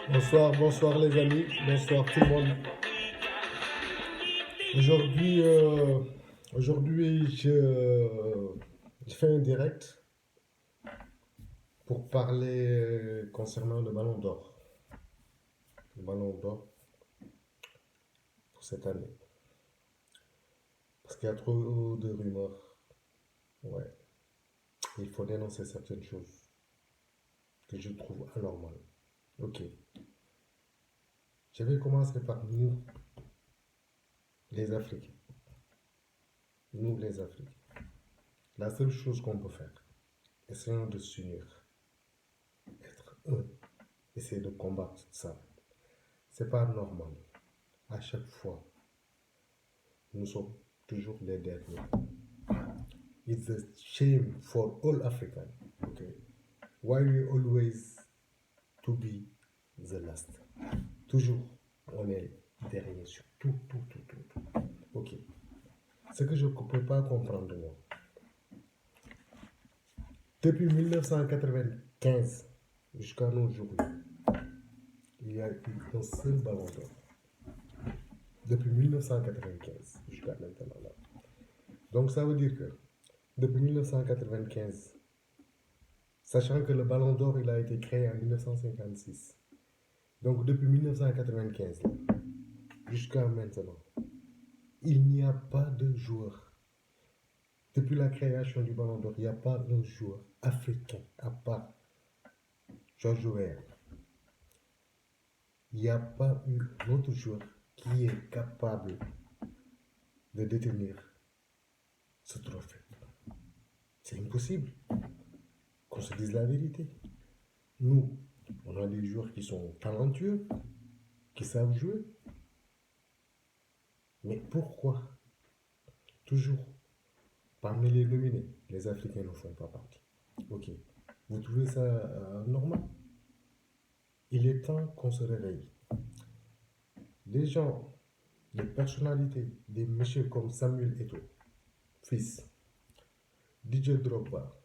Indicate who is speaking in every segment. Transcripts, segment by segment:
Speaker 1: Bonsoir, bonsoir les amis, bonsoir tout le monde. Aujourd'hui, aujourd'hui, je fais un direct pour parler concernant le Ballon d'Or. Le Ballon d'Or pour cette année. Parce qu'il y a trop de rumeurs. Ouais. Il faut dénoncer certaines choses que je trouve anormales. Ok. Je vais commencer par nous, les Africains. Nous, les Africains. La seule chose qu'on peut faire, essayons de s'unir, être un, essayer de combattre ça. C'est pas normal. À chaque fois, nous sommes toujours les derniers. It's a shame for all Africans. Okay? Why we always to be the last? Toujours, on est dernier sur tout, tout, tout, tout, tout. Ok. Ce que je ne peux pas comprendre, moi, depuis 1995 jusqu'à nos jours, il y a eu un seul ballon d'or. Depuis 1995 jusqu'à maintenant. Là. Donc ça veut dire que depuis 1995, sachant que le Ballon d'Or il a été créé en 1956. Donc depuis 1995 jusqu'à maintenant, il n'y a pas de joueur. Depuis la création du Ballon d'Or, il n'y a pas un joueur africain à part George Weah. Il n'y a pas eu un autre joueur qui est capable de détenir ce trophée. C'est impossible qu'on se dise la vérité. Nous, on a des joueurs qui sont talentueux, qui savent jouer. Mais pourquoi toujours parmi les nominés, les Africains ne font pas partie? Ok. Vous trouvez ça normal? Il est temps qu'on se réveille. Des gens, des personnalités, des messieurs comme Samuel Eto'o, fils, DJ Drogba,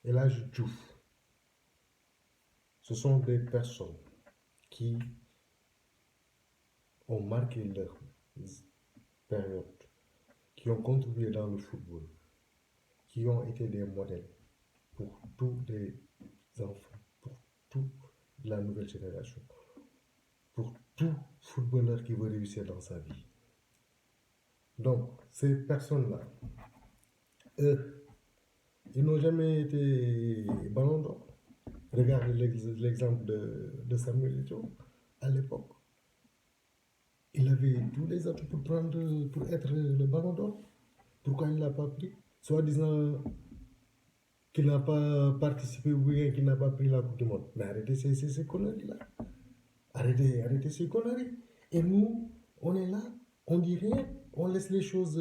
Speaker 1: Elhadji Diouf, ce sont des personnes qui ont marqué leur période, qui ont contribué dans le football, qui ont été des modèles pour tous les enfants, pour toute la nouvelle génération, pour tout footballeur qui veut réussir dans sa vie. Donc, ces personnes-là, eux, ils n'ont jamais été ballon d'or. Regardez l'exemple de Samuel Eto'o à l'époque. Il avait tous les atouts pour être le ballon d'or. Pourquoi il ne l'a pas pris? Soit disant qu'il n'a pas participé ou bien qu'il n'a pas pris la Coupe du Monde. Mais arrêtez ces conneries-là. Arrêtez ces conneries. Et nous, on est là, on dit rien, on laisse les choses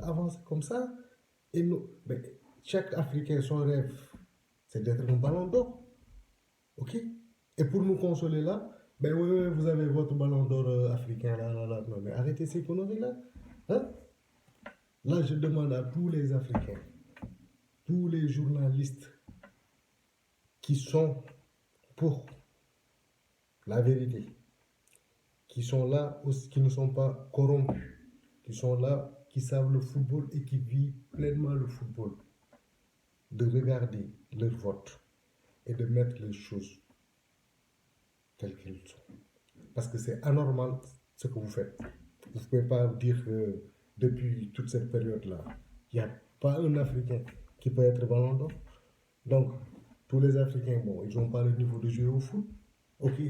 Speaker 1: avancer comme ça. Et nous, ben, chaque Africain, son rêve, c'est d'être un ballon d'or. Ok? Et pour nous consoler là, ben oui, vous avez votre ballon d'or africain là, là, là. Non, mais arrêtez ces conneries-là. Hein? Là, je demande à tous les Africains, tous les journalistes qui sont pour la vérité, qui sont là, qui ne sont pas corrompus, qui sont là, qui savent le football et qui vivent pleinement le football, de regarder leur vote et de mettre les choses telles qu'elles sont. Parce que c'est anormal ce que vous faites. Vous ne pouvez pas dire que depuis toute cette période-là, il n'y a pas un Africain qui peut être ballon d'or. Donc, tous les Africains, bon, ils n'ont pas le niveau de jouer au foot. Ok,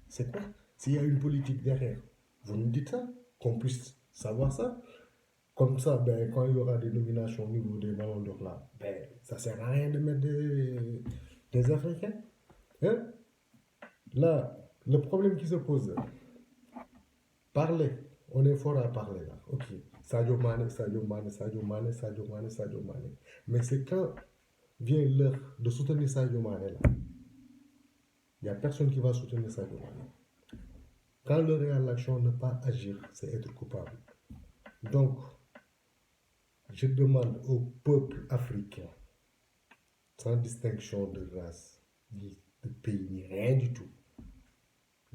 Speaker 1: c'est quoi? S'il y a une politique derrière, vous nous dites ça, qu'on puisse savoir ça. Comme ça, ben, quand il y aura des nominations au niveau des ballons d'or là, ben, ça ne sert à rien de mettre des Africains. Hein? Là, le problème qui se pose, parler, on est fort à parler là. Ok, Sadio Mane, Sadio Mane, Sadio Mane, Sadio Mane, Sadio Mane. Mais c'est quand vient l'heure de soutenir Sadio Mane là, il n'y a personne qui va soutenir Sadio Mane. Quand le réel action ne pas agir, c'est être coupable. Donc, je demande au peuple africain, sans distinction de race, ni de pays, ni rien du tout,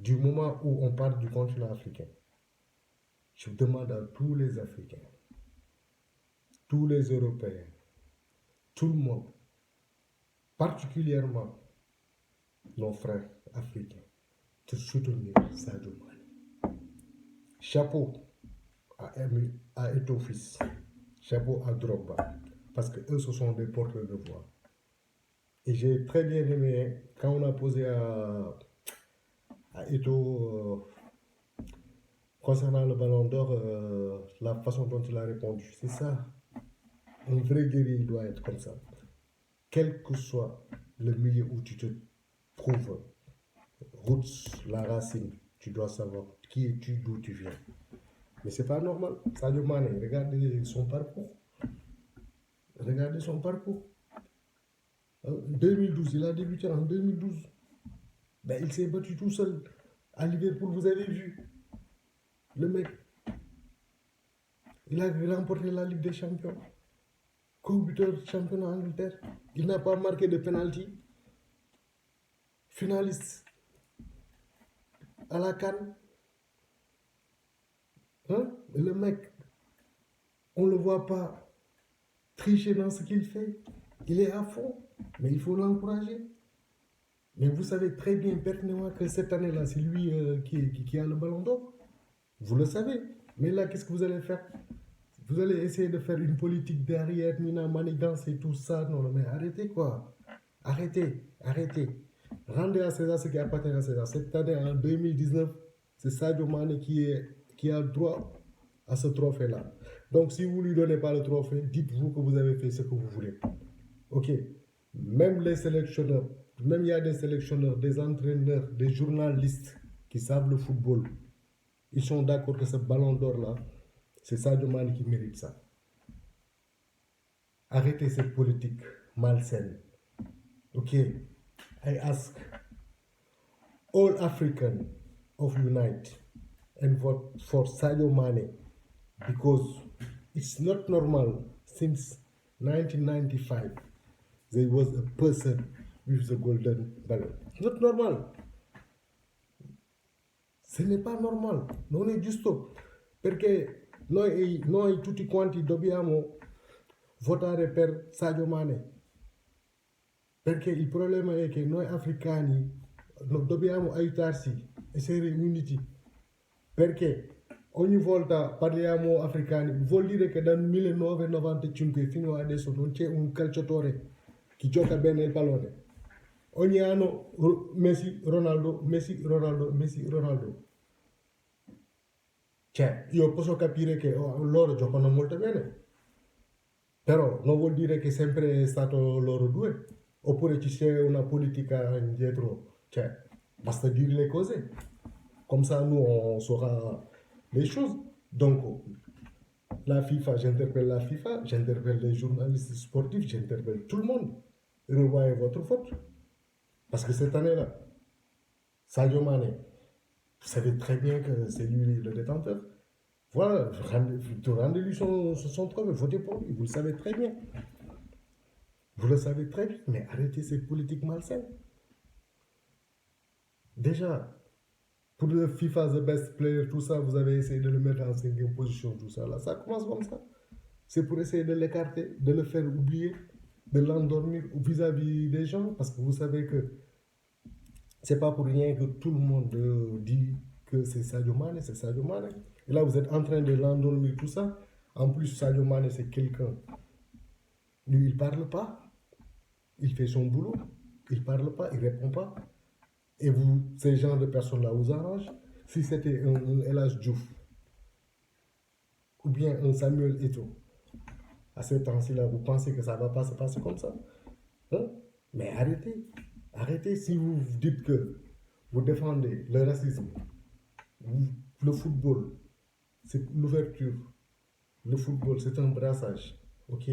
Speaker 1: du moment où on parle du continent africain, je demande à tous les Africains, tous les Européens, tout le monde, particulièrement nos frères africains, de soutenir Sadio Mane. Chapeau à Eto'o Fils, chapeau à Drogba, parce que eux, ce sont des porteurs de voix. Et j'ai très bien aimé quand on a posé à Eto'o concernant le ballon d'or, la façon dont il a répondu. C'est ça. Un vrai guerrier, il doit être comme ça. Quel que soit le milieu où tu te trouves, roots, la racine, tu dois savoir qui es-tu, d'où tu viens. Mais c'est pas normal. Sadio Mane, regardez son parcours. Regardez son parcours. En 2012, il a débuté en 2012. Ben, il s'est battu tout seul à Liverpool, vous avez vu. Le mec, il a remporté la Ligue des Champions. Co-buteur championnat Angleterre. Il n'a pas marqué de penalty. Finaliste à la CAN. Hein? Le mec, on ne le voit pas tricher dans ce qu'il fait. Il est à fond, mais il faut l'encourager. Mais vous savez très bien pertinemment que cette année-là, c'est lui qui a le ballon d'or. Vous le savez. Mais là, qu'est-ce que vous allez faire? Vous allez essayer de faire une politique derrière, Mina, manigance et tout ça. Non, mais arrêtez quoi. Arrêtez. Rendez à César ce qui appartient à César. Cette année, en 2019, c'est Sadio Mane qui a le droit à ce trophée-là. Donc, si vous ne lui donnez pas le trophée, dites-vous que vous avez fait ce que vous voulez. Ok. Même les sélectionneurs, même il y a des sélectionneurs, des entraîneurs, des journalistes qui savent le football. Ils sont d'accord que ce ballon d'or-là, c'est Sadio Mane qui mérite ça. Arrêtez cette politique malsaine. Ok. I ask all African of unite and vote for Sadio Mane because it's not normal since 1995 there was a person with the golden ballon. It's not normal. Ce n'est pas normal. Non è giusto perché noi tutti quanti dobbiamo votare per Sadio Mane. Perché il problema è che noi africani dobbiamo aiutarsi, essere uniti. Perché ogni volta parliamo africani, vuol dire che dal 1995 fino adesso non c'è un calciatore che gioca bene il pallone. Ogni anno Messi, Ronaldo. Cioè, io posso capire che loro giocano molto bene, però non vuol dire che sempre è stato loro due. Oppure ci sia una politica indietro. Cioè, basta dire le cose. Comme ça, nous, on saura les choses. Donc, la FIFA, j'interpelle la FIFA, j'interpelle les journalistes sportifs, j'interpelle tout le monde. Revoyez votre faute. Parce que cette année-là, Sadio Mane, vous savez très bien que c'est lui le détenteur. Voilà, rendez-lui son trophée, votez pour lui, vous le savez très bien. Vous le savez très bien, mais arrêtez cette politique malsaine. Déjà, pour le FIFA The Best Player, tout ça, vous avez essayé de le mettre en 5e position, tout ça. Là, ça commence comme ça. C'est pour essayer de l'écarter, de le faire oublier, de l'endormir vis-à-vis des gens, parce que vous savez que c'est pas pour rien que tout le monde dit que c'est Sadio Mane, c'est Sadio Mane. Et là, vous êtes en train de l'endormir, tout ça. En plus, Sadio Mane, c'est quelqu'un. Lui, il parle pas. Il fait son boulot. Il parle pas, il répond pas. Et vous, ces genres de personnes-là vous arrangent. Si c'était un El Hadji Diouf ou bien un Samuel Eto'o, à ce temps-ci-là, vous pensez que ça va pas se passer comme ça? Hein? Mais arrêtez. Arrêtez si vous dites que vous défendez le racisme. Le football, c'est l'ouverture. Le football, c'est un brassage. Ok.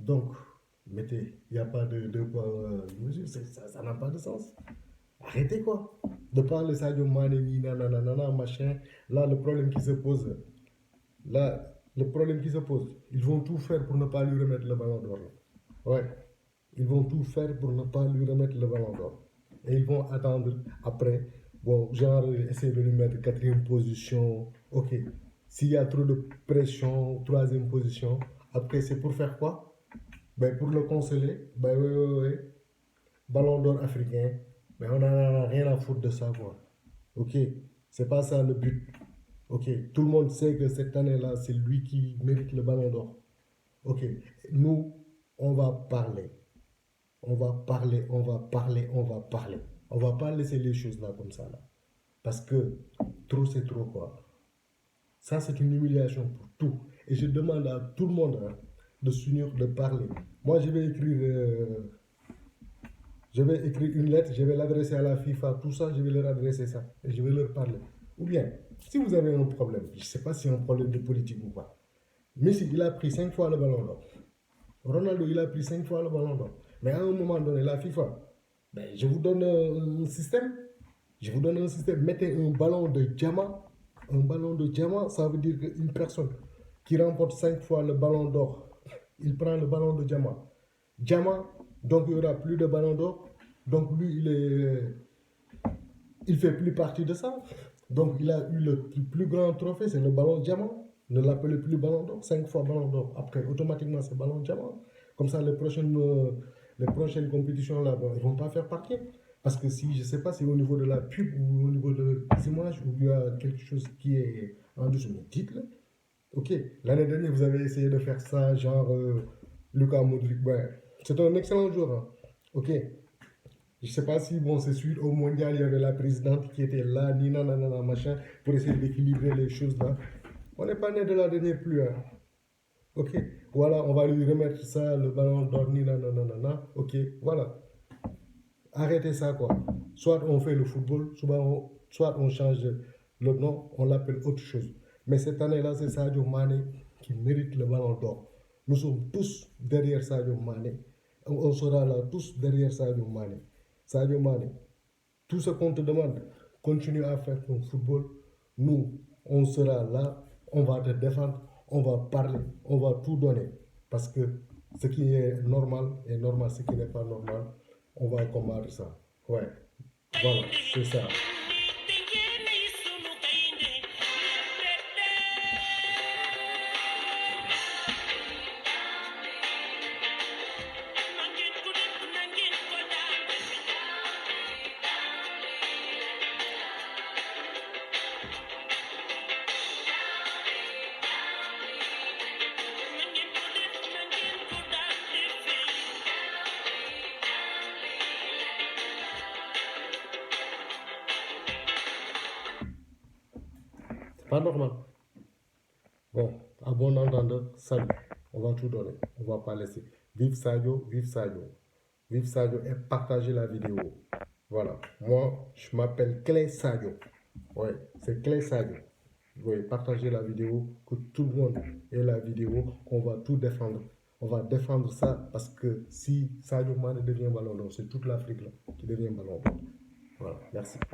Speaker 1: Donc, mettez, il n'y a pas de poids mesure, ça n'a pas de sens. Arrêtez quoi. De parler Sadio Mane, nanana, machin. Là, le problème qui se pose, ils vont tout faire pour ne pas lui remettre le ballon d'or. Ouais, ils vont tout faire pour ne pas lui remettre le ballon d'or. Et ils vont attendre après. Bon, genre, essayer de lui mettre quatrième position. Ok. S'il y a trop de pression, troisième position, après, c'est pour faire quoi? Ben, pour le consoler. Ben, oui, oui, oui. Ballon d'or africain. Mais on n'en a rien à foutre de ça, quoi. Ok. C'est pas ça le but. Ok. Tout le monde sait que cette année-là, c'est lui qui mérite le ballon d'or. Ok. Nous, on va parler. On va parler, on va parler, on va parler. On va pas laisser les choses là comme ça, là. Parce que trop, c'est trop, quoi. Ça, c'est une humiliation pour tout. Et je demande à tout le monde hein, de s'unir, de parler. Moi, je vais écrire une lettre, je vais l'adresser à la FIFA, tout ça, je vais leur adresser ça. Et je vais leur parler. Ou bien, si vous avez un problème, je ne sais pas si c'est un problème de politique ou pas. Messi, il a pris 5 fois le ballon d'or. Ronaldo, il a pris 5 fois le ballon d'or. Mais à un moment donné, la FIFA, ben, je vous donne un système. Je vous donne un système. Mettez un ballon de diamant. Un ballon de diamant, ça veut dire qu'une personne qui remporte 5 fois le ballon d'or, il prend le ballon de diamant. Diamant, donc il n'y aura plus de ballon d'or. Donc lui, il fait plus partie de ça. Donc il a eu le plus grand trophée, c'est le ballon diamant. Ne l'appelez plus ballon d'or, 5 fois ballon d'or. Après, automatiquement, c'est ballon diamant. Comme ça, les prochaines compétitions, là, bon, ils ne vont pas faire partie. Parce que si, je ne sais pas si au niveau de la pub ou au niveau des images, ou il y a quelque chose qui est en dessous, mais dites-le. Ok, l'année dernière, vous avez essayé de faire ça, genre Lucas Modric. Ben, c'est un excellent joueur. Hein. Ok, je ne sais pas si, bon, c'est sûr, au mondial, il y avait la présidente qui était là, ni nanana, machin, pour essayer d'équilibrer les choses là. On n'est pas né de la dernière pluie. Hein. Ok, voilà, on va lui remettre ça, le ballon d'or, ni nanana. Ok, voilà. Arrêtez ça, quoi. Soit on fait le football, soit on change le nom, on l'appelle autre chose. Mais cette année-là, c'est Sadio Mané qui mérite le ballon d'or. Nous sommes tous derrière Sadio Mané. On sera là tous derrière Sadio Mané. Sadio Mané, tout ce qu'on te demande, continue à faire ton football. Nous, on sera là, on va te défendre, on va parler, on va tout donner. Parce que ce qui est normal, ce qui n'est pas normal, on va combattre ça. Ouais, voilà, c'est ça. C'est pas normal. Bon, à bon entendeur, salut. On va tout donner. On va pas laisser. Vive Sadio, vive Sadio. Vive Sadio et partagez la vidéo. Voilà. Moi, je m'appelle Clé Sadio. Ouais, c'est Clé Sadio. Oui, partagez la vidéo, que tout le monde ait la vidéo. On va tout défendre. On va défendre ça parce que si Sadio Mane devient ballon d'or, c'est toute l'Afrique là qui devient ballon d'or. Voilà, merci.